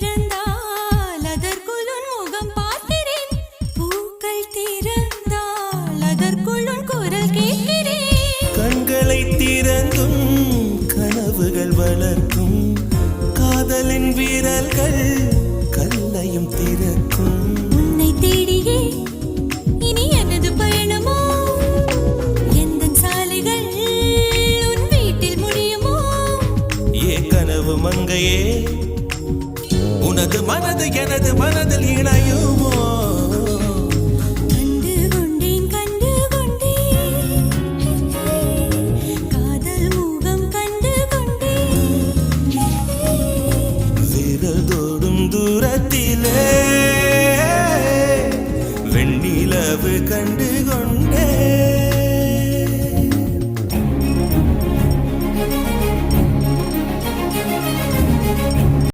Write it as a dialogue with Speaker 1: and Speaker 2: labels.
Speaker 1: திறந்தால் அதற்குள் உன் முகம் பார்க்கிறேன். பூக்கள் திறந்தால் அதற்குள் உன் குரல் கேட்கிறேன்.
Speaker 2: கண்களை திறந்தும் கனவுகள் வளர்க்கும். காதலின் வீரர்கள் கல்லையும் திறக்கும்.
Speaker 1: உன்னை தேடியே இனி எனது பயணமோ? எந்த சாலைகள் உன் வீட்டில் முடியுமோ?
Speaker 2: ஏ கனவு மங்கையே, உனது மனது எனது மனதில் இணையுமோ?
Speaker 1: கண்டு கொண்டேன் கண்டு கொண்டேன், காதல் முகம் கண்டு கொண்டேன்.
Speaker 2: விரல் தோடும் தூரத்திலே